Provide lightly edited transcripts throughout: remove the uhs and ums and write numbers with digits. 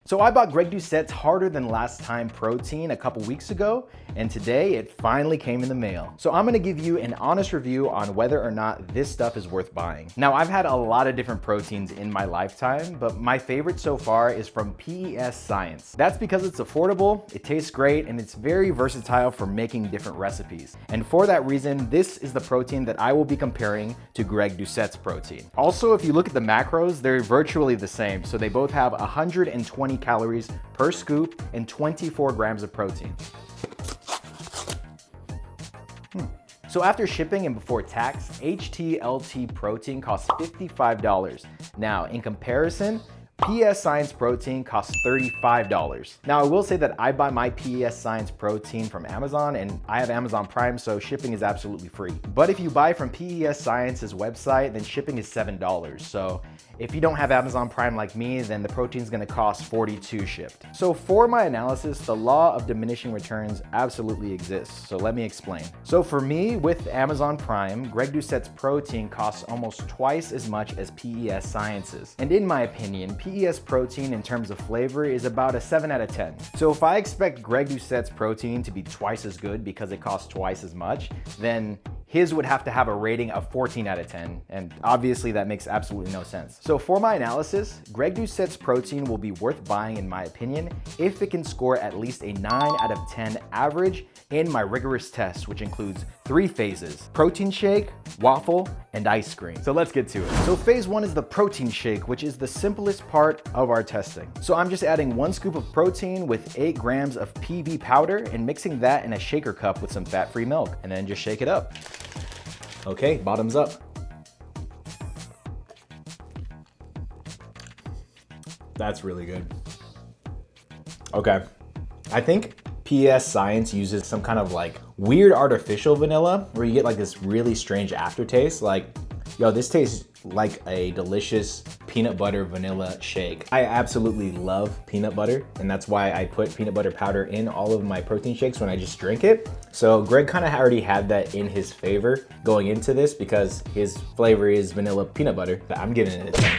So I bought Greg Doucette's Harder Than Last Time protein a couple weeks ago, and today it finally came in the mail. So I'm gonna give you an honest review on whether or not this stuff is worth buying. Now, I've had a lot of different proteins in my lifetime, but my favorite so far is from PES Science. That's because it's affordable, it tastes great, and it's very versatile for making different recipes. And for that reason, this is the protein that I will be comparing to Greg Doucette's protein. Also, if you look at the macros, they're virtually the same. So they both have 120 calories per scoop and 24 grams of protein. So after shipping and before tax, HTLT protein costs $55. Now, in comparison, PES Science protein costs $35. Now, I will say that I buy my PES Science protein from Amazon, and I have Amazon Prime, so shipping is absolutely free. But if you buy from PES Science's website, then shipping is $7. So if you don't have Amazon Prime like me, then the protein is gonna cost $42 shipped. So for my analysis, the law of diminishing returns absolutely exists. So let me explain. So for me, with Amazon Prime, Greg Doucette's protein costs almost twice as much as PES Science's. And in my opinion, PES protein in terms of flavor is about a 7 out of 10. So if I expect Greg Doucette's protein to be twice as good because it costs twice as much, then his would have to have a rating of 14 out of 10, and obviously that makes absolutely no sense. So for my analysis, Greg Doucette's protein will be worth buying in my opinion if it can score at least a 9 out of 10 average in my rigorous test, which includes 3 phases: protein shake, waffle, and ice cream. So let's get to it. So phase 1 is the protein shake, which is the simplest part of our testing. So I'm just adding 1 scoop of protein with 8 grams of PB powder and mixing that in a shaker cup with some fat-free milk, and then just shake it up. Okay, bottoms up. That's really good. Okay, I think PES Science uses some kind of like weird artificial vanilla where you get like this really strange aftertaste. Like, yo, this tastes like a delicious peanut butter vanilla shake. I absolutely love peanut butter, and that's why I put peanut butter powder in all of my protein shakes when I just drink it. So Greg kind of already had that in his favor going into this because his flavor is vanilla peanut butter, but I'm giving it a 10.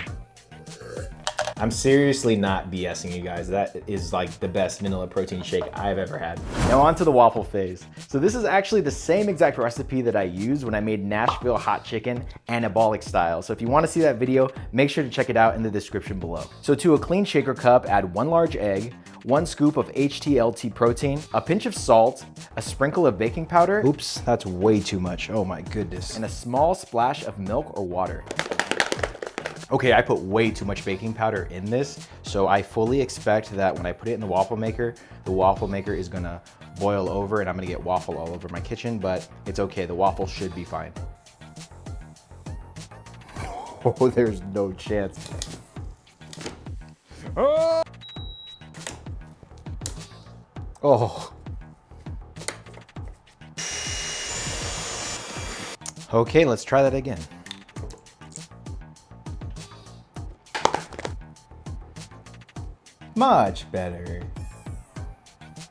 I'm seriously not BSing you guys. That is like the best vanilla protein shake I've ever had. Now on to the waffle phase. So this is actually the same exact recipe that I used when I made Nashville hot chicken anabolic style. So if you want to see that video, make sure to check it out in the description below. So to a clean shaker cup, add 1 large egg, 1 scoop of HTLT protein, a pinch of salt, a sprinkle of baking powder. Oops, that's way too much. Oh my goodness. And a small splash of milk or water. Okay, I put way too much baking powder in this, so I fully expect that when I put it in the waffle maker is gonna boil over and I'm gonna get waffle all over my kitchen, but it's okay, the waffle should be fine. Oh, there's no chance. Oh! Oh. Okay, let's try that again. Much better.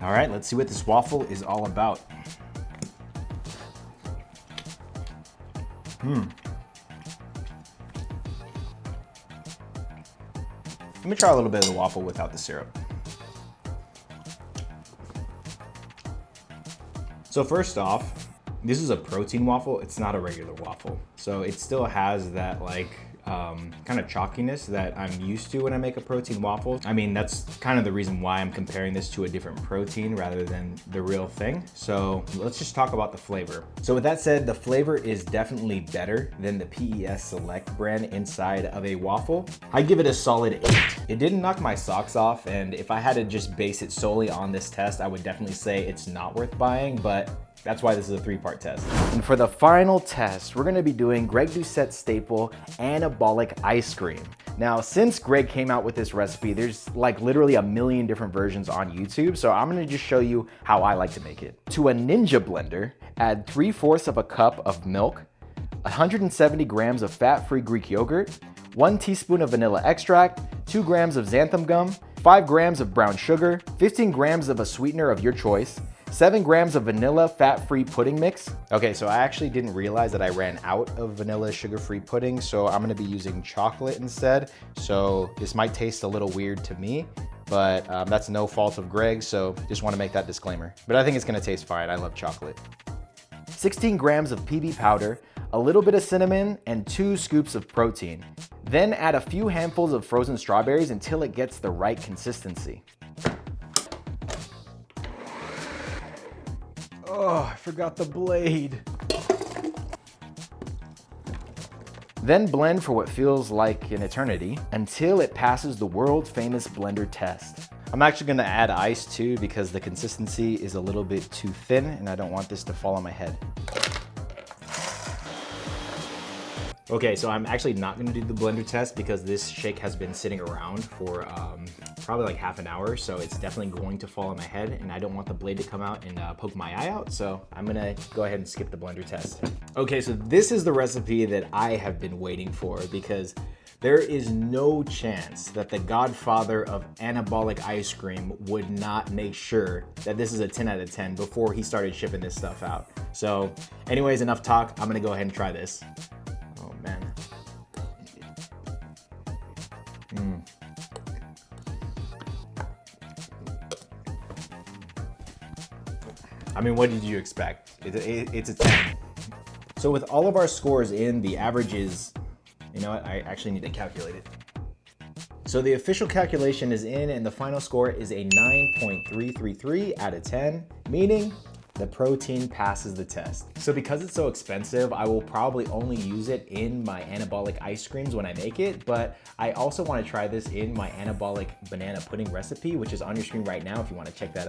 All right, let's see what this waffle is all about. Let me try a little bit of the waffle without the syrup. So first off, this is a protein waffle. It's not a regular waffle. So it still has that like kind of chalkiness that I'm used to when I make a protein waffle. I mean, that's kind of the reason why I'm comparing this to a different protein rather than the real thing. So let's just talk about the flavor. So with that said, the flavor is definitely better than the PES Select brand inside of a waffle. I'd give it a solid 8. It didn't knock my socks off, and if I had to just base it solely on this test, I would definitely say it's not worth buying, but that's why this is a 3-part test. And for the final test, we're gonna be doing Greg Doucette's staple, Anabolic Ice Cream. Now, since Greg came out with this recipe, there's like literally a million different versions on YouTube, so I'm gonna just show you how I like to make it. To a Ninja blender, add 3/4 of a cup of milk, 170 grams of fat-free Greek yogurt, 1 teaspoon of vanilla extract, 2 grams of xanthan gum, 5 grams of brown sugar, 15 grams of a sweetener of your choice, 7 grams of vanilla fat-free pudding mix. Okay, so I actually didn't realize that I ran out of vanilla sugar-free pudding, so I'm gonna be using chocolate instead. So this might taste a little weird to me, but that's no fault of Greg, so just want to make that disclaimer. But I think it's gonna taste fine. I love chocolate. 16 grams of PB powder, a little bit of cinnamon, and 2 scoops of protein. Then add a few handfuls of frozen strawberries until it gets the right consistency. Oh, I forgot the blade. Then blend for what feels like an eternity until it passes the world famous blender test. I'm actually gonna add ice too because the consistency is a little bit too thin and I don't want this to fall on my head. Okay, so I'm actually not gonna do the blender test because this shake has been sitting around for probably like half an hour, so it's definitely going to fall on my head and I don't want the blade to come out and poke my eye out, so I'm gonna go ahead and skip the blender test. Okay, so this is the recipe that I have been waiting for because there is no chance that the godfather of anabolic ice cream would not make sure that this is a 10 out of 10 before he started shipping this stuff out. So anyways, enough talk, I'm gonna go ahead and try this. Oh man. I mean, what did you expect? It's a 10. So with all of our scores in, the average is, you know what, I actually need to calculate it. So the official calculation is in and the final score is a 9.333 out of 10, meaning the protein passes the test. So because it's so expensive, I will probably only use it in my anabolic ice creams when I make it, but I also want to try this in my anabolic banana pudding recipe, which is on your screen right now if you want to check that out.